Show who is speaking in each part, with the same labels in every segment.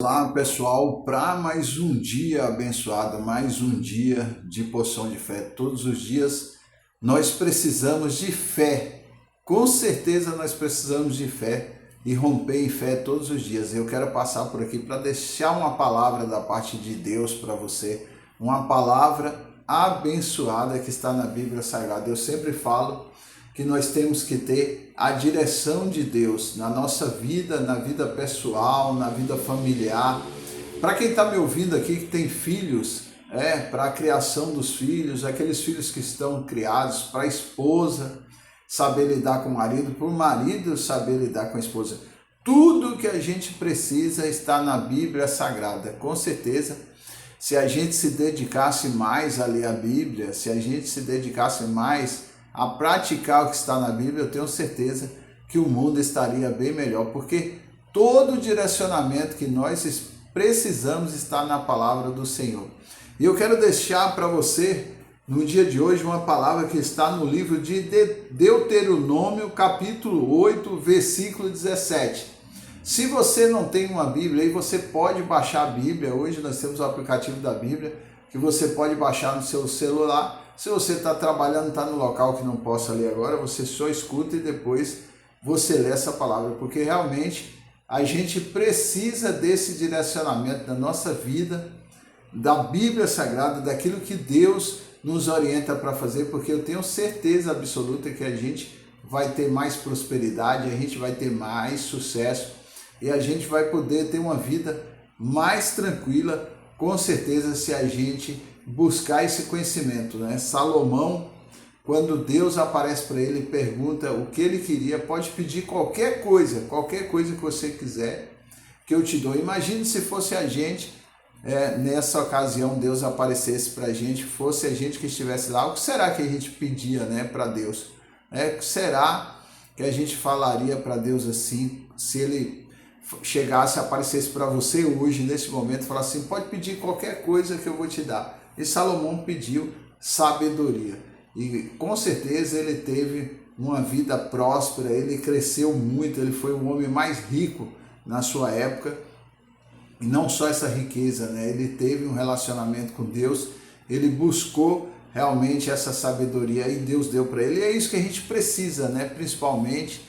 Speaker 1: Olá pessoal, para mais um dia abençoado, mais um dia de porção de fé. Todos os dias nós precisamos de fé, com certeza nós precisamos de fé e romper em fé todos os dias. Eu quero passar por aqui para deixar uma palavra da parte de Deus para você, uma palavra abençoada que está na Bíblia Sagrada. Eu sempre falo que nós temos que ter a direção de Deus na nossa vida, na vida pessoal, na vida familiar. Para quem está me ouvindo aqui que tem filhos, para a criação dos filhos, aqueles filhos que estão criados, para a esposa saber lidar com o marido, para o marido saber lidar com a esposa. Tudo que a gente precisa está na Bíblia Sagrada, com certeza. Se a gente se dedicasse mais a ler a Bíblia, se a gente se dedicasse mais a praticar o que está na Bíblia, eu tenho certeza que o mundo estaria bem melhor, porque todo o direcionamento que nós precisamos está na palavra do Senhor. E eu quero deixar para você, no dia de hoje, uma palavra que está no livro de Deuteronômio, capítulo 8, versículo 17. Se você não tem uma Bíblia, aí você pode baixar a Bíblia. Hoje nós temos o aplicativo da Bíblia, que você pode baixar no seu celular. Se você está trabalhando, está no local que não possa ler agora, você só escuta e depois você lê essa palavra, porque realmente a gente precisa desse direcionamento da nossa vida, da Bíblia Sagrada, daquilo que Deus nos orienta para fazer, porque eu tenho certeza absoluta que a gente vai ter mais prosperidade, a gente vai ter mais sucesso e a gente vai poder ter uma vida mais tranquila, com certeza, se a gente buscar esse conhecimento, né? Salomão, quando Deus aparece para ele e pergunta o que ele queria, pode pedir qualquer coisa que você quiser, que eu te dou. Imagine se fosse a gente, nessa ocasião Deus aparecesse para a gente, fosse a gente que estivesse lá, o que será que a gente pedia, né, para Deus? O que será que a gente falaria para Deus assim, se ele chegasse, aparecesse para você hoje, nesse momento, falar assim, pode pedir qualquer coisa que eu vou te dar. E Salomão pediu sabedoria. E com certeza ele teve uma vida próspera, ele cresceu muito, ele foi o homem mais rico na sua época. E não só essa riqueza, né? Ele teve um relacionamento com Deus, ele buscou realmente essa sabedoria e Deus deu para ele. E é isso que a gente precisa, né? Principalmente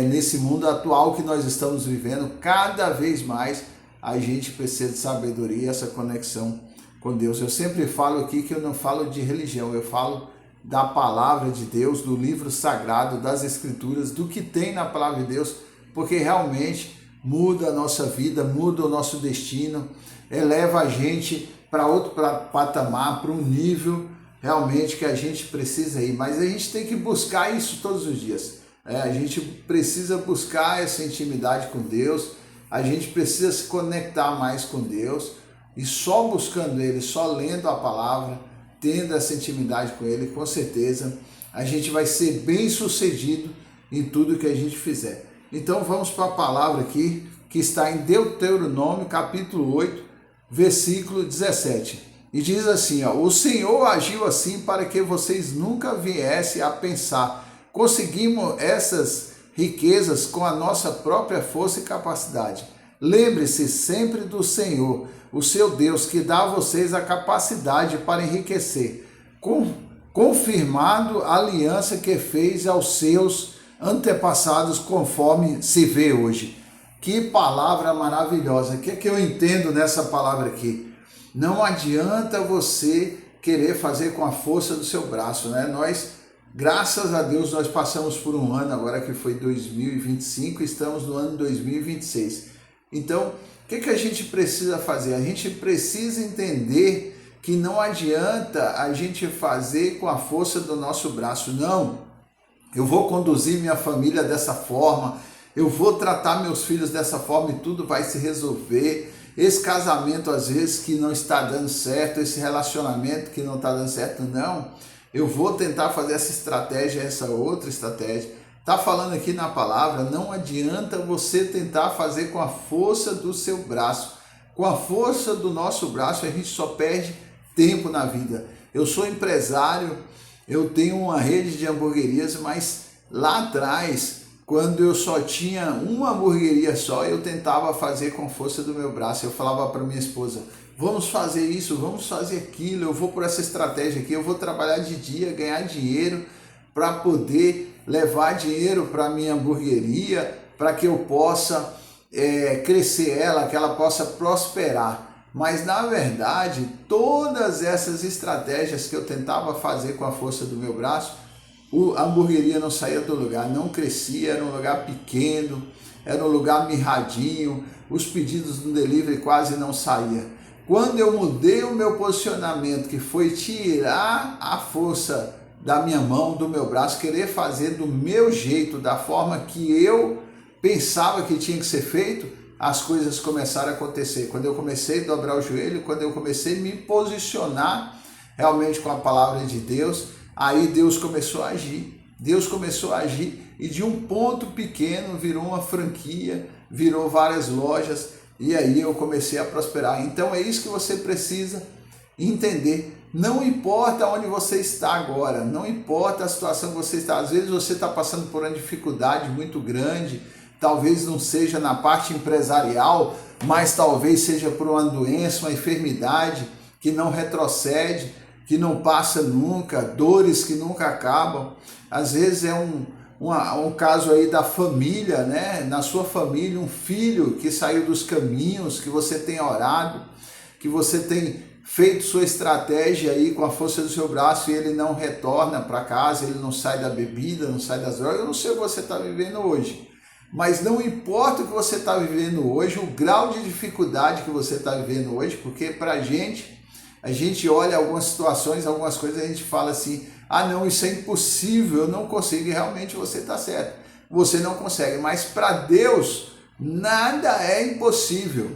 Speaker 1: nesse mundo atual que nós estamos vivendo, cada vez mais a gente precisa de sabedoria, essa conexão com Deus. Eu sempre falo aqui que eu não falo de religião, eu falo da palavra de Deus, do livro sagrado, das escrituras, do que tem na palavra de Deus, porque realmente muda a nossa vida, muda o nosso destino, eleva a gente para outro patamar, para um nível realmente que a gente precisa ir, mas a gente tem que buscar isso todos os dias. A gente precisa buscar essa intimidade com Deus, a gente precisa se conectar mais com Deus, e só buscando Ele, só lendo a palavra, tendo essa intimidade com Ele, com certeza a gente vai ser bem sucedido em tudo que a gente fizer. Então vamos para a palavra aqui, que está em Deuteronômio, capítulo 8, versículo 17. E diz assim, o Senhor agiu assim para que vocês nunca viessem a pensar, conseguimos essas riquezas com a nossa própria força e capacidade. Lembre-se sempre do Senhor, o seu Deus, que dá a vocês a capacidade para enriquecer, confirmado a aliança que fez aos seus antepassados, conforme se vê hoje. Que palavra maravilhosa! O que eu entendo nessa palavra aqui? Não adianta você querer fazer com a força do seu braço, né? Graças a Deus, nós passamos por um ano agora que foi 2025, estamos no ano 2026. Então, o que a gente precisa fazer? A gente precisa entender que não adianta a gente fazer com a força do nosso braço. Não, eu vou conduzir minha família dessa forma, eu vou tratar meus filhos dessa forma e tudo vai se resolver. Esse casamento, às vezes, que não está dando certo, esse relacionamento que não está dando certo, não. Eu vou tentar fazer essa estratégia, essa outra estratégia. Está falando aqui na palavra, não adianta você tentar fazer com a força do seu braço. Com a força do nosso braço, a gente só perde tempo na vida. Eu sou empresário, eu tenho uma rede de hamburguerias, mas lá atrás quando eu só tinha uma hamburgueria só, eu tentava fazer com a força do meu braço. Eu falava para minha esposa, vamos fazer isso, vamos fazer aquilo, eu vou por essa estratégia aqui, eu vou trabalhar de dia, ganhar dinheiro para poder levar dinheiro para a minha hamburgueria, para que eu possa crescer ela, que ela possa prosperar. Mas na verdade, todas essas estratégias que eu tentava fazer com a força do meu braço, a hamburgueria não saía do lugar, não crescia, era um lugar pequeno, era um lugar mirradinho, os pedidos do delivery quase não saíam. Quando eu mudei o meu posicionamento, que foi tirar a força da minha mão, do meu braço, querer fazer do meu jeito, da forma que eu pensava que tinha que ser feito, as coisas começaram a acontecer. Quando eu comecei a dobrar o joelho, quando eu comecei a me posicionar realmente com a palavra de Deus, aí Deus começou a agir. Deus começou a agir e de um ponto pequeno virou uma franquia, virou várias lojas e aí eu comecei a prosperar. Então é isso que você precisa entender. Não importa onde você está agora, não importa a situação que você está. Às vezes você está passando por uma dificuldade muito grande, talvez não seja na parte empresarial, mas talvez seja por uma doença, uma enfermidade que não retrocede, que não passa nunca, dores que nunca acabam. Às vezes é um caso aí da família, né? Na sua família, um filho que saiu dos caminhos, que você tem orado, que você tem feito sua estratégia aí com a força do seu braço e ele não retorna para casa, ele não sai da bebida, não sai das drogas. Eu não sei o que você está vivendo hoje, mas não importa o que você está vivendo hoje, o grau de dificuldade que você está vivendo hoje, porque para a gente olha algumas situações, algumas coisas, a gente fala assim, ah não, isso é impossível, eu não consigo, e realmente você está certo, você não consegue, mas para Deus nada é impossível,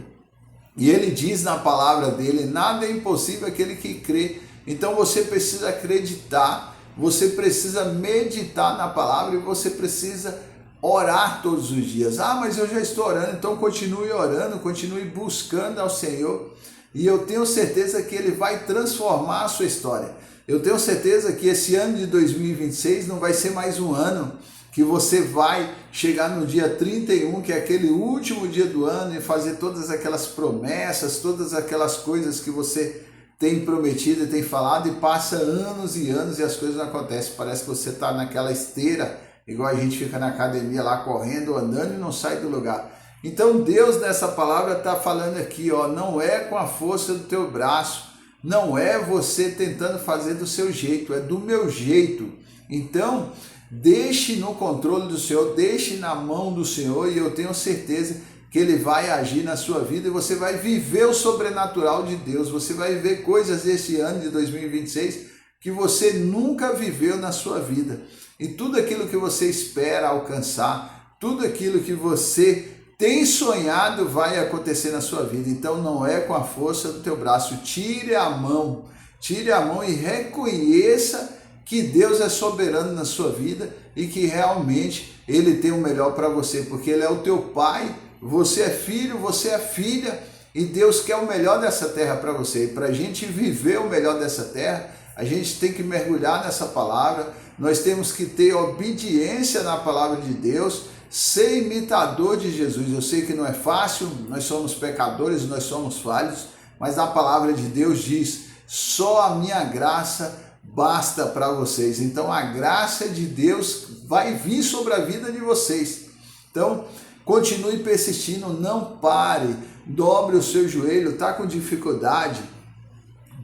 Speaker 1: e Ele diz na palavra dele, nada é impossível aquele que crê. Então você precisa acreditar, você precisa meditar na palavra e você precisa orar todos os dias. Ah, mas eu já estou orando, então continue orando, continue buscando ao Senhor, e eu tenho certeza que Ele vai transformar a sua história. Eu tenho certeza que esse ano de 2026 não vai ser mais um ano que você vai chegar no dia 31, que é aquele último dia do ano, e fazer todas aquelas promessas, todas aquelas coisas que você tem prometido e tem falado, e passa anos e anos e as coisas não acontecem. Parece que você está naquela esteira, igual a gente fica na academia lá correndo, andando e não sai do lugar. Então Deus nessa palavra está falando aqui, ó, não é com a força do teu braço, não é você tentando fazer do seu jeito, é do meu jeito. Então deixe no controle do Senhor, deixe na mão do Senhor, e eu tenho certeza que Ele vai agir na sua vida e você vai viver o sobrenatural de Deus. Você vai viver coisas esse ano de 2026 que você nunca viveu na sua vida. E tudo aquilo que você espera alcançar, tudo aquilo que você tem sonhado vai acontecer na sua vida. Então não é com a força do teu braço. Tire a mão e reconheça que Deus é soberano na sua vida e que realmente Ele tem o melhor para você, porque Ele é o teu Pai, você é filho, você é filha, e Deus quer o melhor dessa terra para você. E para a gente viver o melhor dessa terra, a gente tem que mergulhar nessa palavra, nós temos que ter obediência na palavra de Deus, ser imitador de Jesus. Eu sei que não é fácil, nós somos pecadores, nós somos falhos, mas a palavra de Deus diz, só a minha graça basta para vocês. Então a graça de Deus vai vir sobre a vida de vocês. Então continue persistindo, não pare, dobre o seu joelho, está com dificuldade,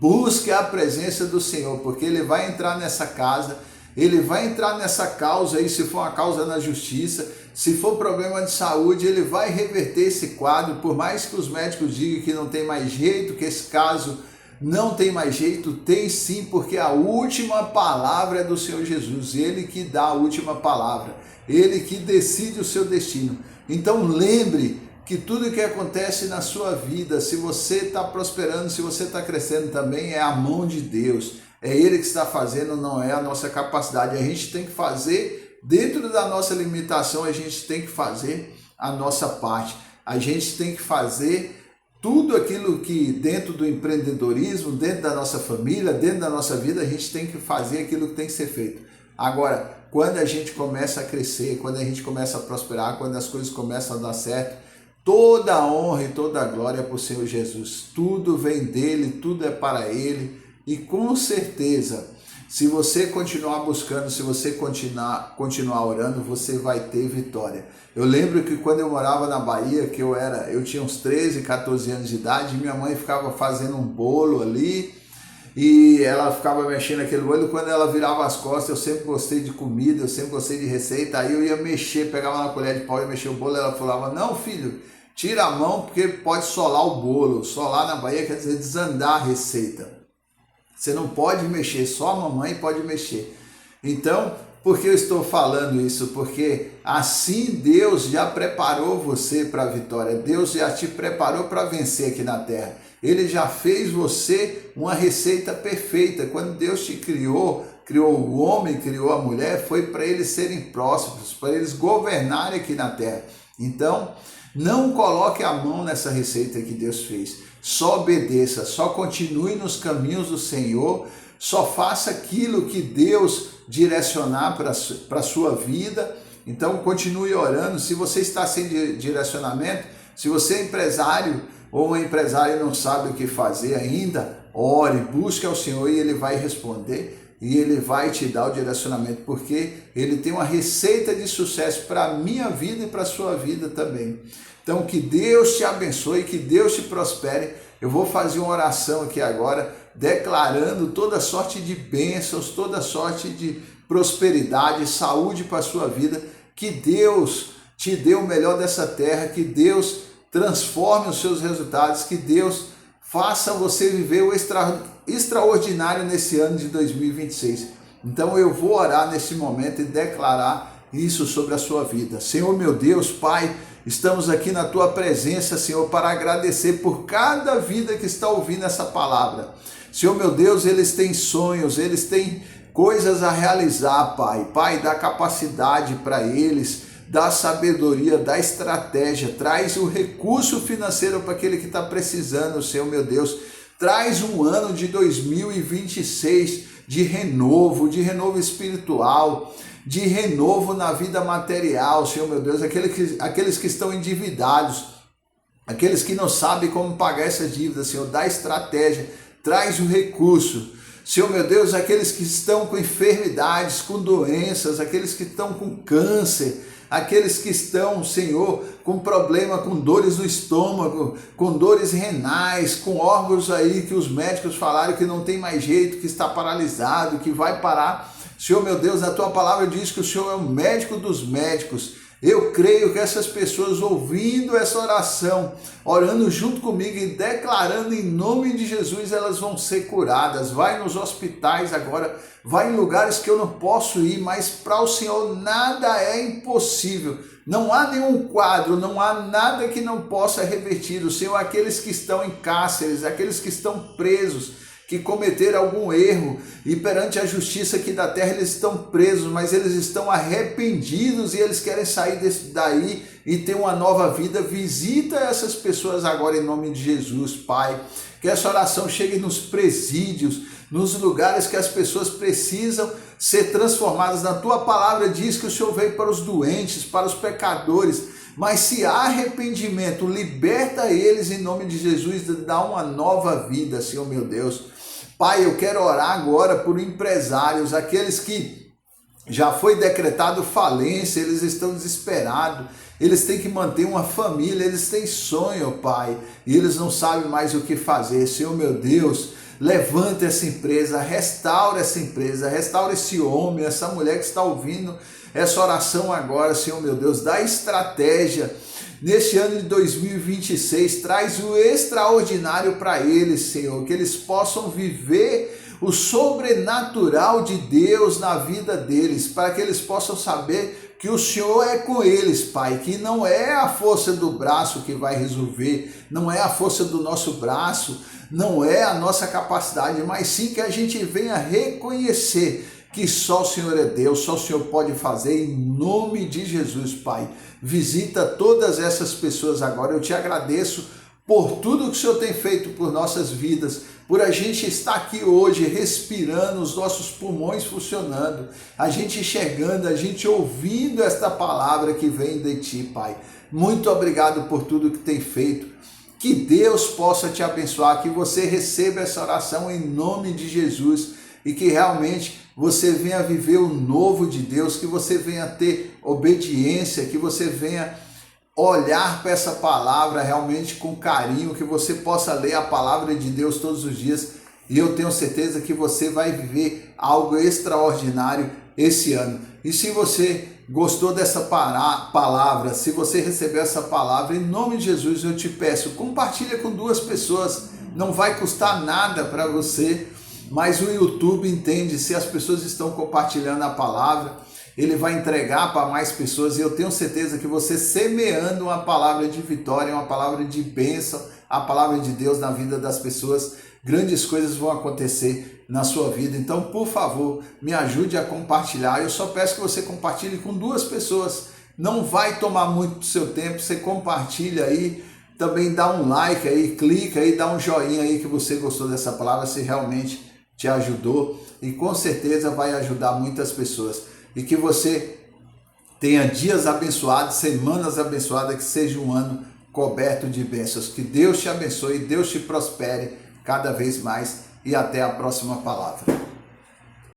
Speaker 1: busque a presença do Senhor, porque Ele vai entrar nessa casa, Ele vai entrar nessa causa aí, se for uma causa na justiça, se for problema de saúde, Ele vai reverter esse quadro, por mais que os médicos digam que não tem mais jeito, que esse caso não tem mais jeito, tem sim, porque a última palavra é do Senhor Jesus, Ele que dá a última palavra, Ele que decide o seu destino. Então lembre que tudo que acontece na sua vida, se você está prosperando, se você está crescendo também, é a mão de Deus, é Ele que está fazendo, não é a nossa capacidade. A gente tem que fazer, dentro da nossa limitação, a gente tem que fazer a nossa parte, a gente tem que fazer tudo aquilo que dentro do empreendedorismo, dentro da nossa família, dentro da nossa vida, a gente tem que fazer aquilo que tem que ser feito. Agora, quando a gente começa a crescer, quando a gente começa a prosperar, quando as coisas começam a dar certo, toda a honra e toda a glória é para o Senhor Jesus. Tudo vem dele, tudo é para ele. E com certeza, se você continuar buscando, se você continuar orando, você vai ter vitória. Eu lembro que quando eu morava na Bahia, que eu tinha uns 13, 14 anos de idade, minha mãe ficava fazendo um bolo ali, e ela ficava mexendo aquele bolo. Quando ela virava as costas, eu sempre gostei de comida, eu sempre gostei de receita, aí eu ia mexer, pegava uma colher de pau e mexia o bolo, ela falava, não filho, tira a mão porque pode solar o bolo. Solar na Bahia quer dizer desandar a receita. Você não pode mexer, só a mamãe pode mexer. Então, por que eu estou falando isso? Porque assim Deus já preparou você para a vitória. Deus já te preparou para vencer aqui na terra. Ele já fez você uma receita perfeita. Quando Deus te criou o homem, criou a mulher, foi para eles serem prósperos, para eles governarem aqui na terra. Então, não coloque a mão nessa receita que Deus fez. Só obedeça, só continue nos caminhos do Senhor, só faça aquilo que Deus direcionar para a sua vida. Então continue orando. Se você está sem direcionamento, se você é empresário ou uma empresária e não sabe o que fazer ainda, ore, busque ao Senhor e Ele vai responder e Ele vai te dar o direcionamento, porque Ele tem uma receita de sucesso para a minha vida e para a sua vida também. Então que Deus te abençoe, que Deus te prospere. Eu vou fazer uma oração aqui agora, declarando toda sorte de bênçãos, toda sorte de prosperidade, saúde para a sua vida. Que Deus te dê o melhor dessa terra, que Deus transforme os seus resultados, que Deus faça você viver o extraordinário nesse ano de 2026. Então eu vou orar nesse momento e declarar isso sobre a sua vida. Senhor meu Deus, Pai, estamos aqui na Tua presença, Senhor, para agradecer por cada vida que está ouvindo essa palavra. Senhor meu Deus, eles têm sonhos, eles têm coisas a realizar, Pai. Pai, dá capacidade para eles, dá sabedoria, dá estratégia, traz o recurso financeiro para aquele que está precisando, Senhor meu Deus. Traz um ano de 2026 de renovo espiritual, de renovo na vida material, Senhor meu Deus, aqueles que estão endividados, aqueles que não sabem como pagar essa dívida, Senhor, dá estratégia, traz o recurso. Senhor meu Deus, aqueles que estão com enfermidades, com doenças, aqueles que estão com câncer, aqueles que estão, Senhor, com problema, com dores no estômago, com dores renais, com órgãos aí que os médicos falaram que não tem mais jeito, que está paralisado, que vai parar. Senhor meu Deus, a Tua palavra diz que o Senhor é o médico dos médicos. Eu creio que essas pessoas ouvindo essa oração, orando junto comigo e declarando em nome de Jesus, elas vão ser curadas. Vai nos hospitais agora, vai em lugares que eu não posso ir, mas para o Senhor nada é impossível. Não há nenhum quadro, não há nada que não possa revertir. O Senhor, aqueles que estão em cárceres, aqueles que estão presos, que cometeram algum erro e perante a justiça aqui da terra eles estão presos, mas eles estão arrependidos e eles querem sair daí e ter uma nova vida. Visita essas pessoas agora em nome de Jesus, Pai. Que essa oração chegue nos presídios, nos lugares que as pessoas precisam ser transformadas. Na Tua palavra diz que o Senhor veio para os doentes, para os pecadores, mas se há arrependimento, liberta eles em nome de Jesus, dá uma nova vida, Senhor meu Deus. Pai, eu quero orar agora por empresários, aqueles que já foi decretado falência, eles estão desesperados, eles têm que manter uma família, eles têm sonho, Pai, e eles não sabem mais o que fazer. Senhor meu Deus, levanta essa empresa, restaura esse homem, essa mulher que está ouvindo essa oração agora, Senhor meu Deus, dá estratégia. Neste ano de 2026, traz o extraordinário para eles, Senhor, que eles possam viver o sobrenatural de Deus na vida deles, para que eles possam saber que o Senhor é com eles, Pai, que não é a força do braço que vai resolver, não é a força do nosso braço, não é a nossa capacidade, mas sim que a gente venha reconhecer que só o Senhor é Deus, só o Senhor pode fazer, em nome de Jesus, Pai. Visita todas essas pessoas agora, eu te agradeço por tudo que o Senhor tem feito por nossas vidas, por a gente estar aqui hoje respirando, os nossos pulmões funcionando, a gente enxergando, a gente ouvindo esta palavra que vem de Ti, Pai. Muito obrigado por tudo que tem feito. Que Deus possa te abençoar, que você receba essa oração em nome de Jesus e que realmente você venha viver o novo de Deus, que você venha ter obediência, que você venha olhar para essa palavra realmente com carinho, que você possa ler a palavra de Deus todos os dias, e eu tenho certeza que você vai viver algo extraordinário esse ano. E se você gostou dessa palavra, se você recebeu essa palavra, em nome de Jesus eu te peço, compartilha com 2 pessoas, não vai custar nada para você, mas o YouTube entende, se as pessoas estão compartilhando a palavra, ele vai entregar para mais pessoas, e eu tenho certeza que você semeando uma palavra de vitória, uma palavra de bênção, a palavra de Deus na vida das pessoas, grandes coisas vão acontecer na sua vida. Então, por favor, me ajude a compartilhar. Eu só peço que você compartilhe com 2 pessoas. Não vai tomar muito do seu tempo, você compartilha aí, também dá um like aí, clica aí, dá um joinha aí que você gostou dessa palavra, se realmente te ajudou, e com certeza vai ajudar muitas pessoas. E que você tenha dias abençoados, semanas abençoadas, que seja um ano coberto de bênçãos. Que Deus te abençoe, Deus te prospere cada vez mais, e até a próxima palavra.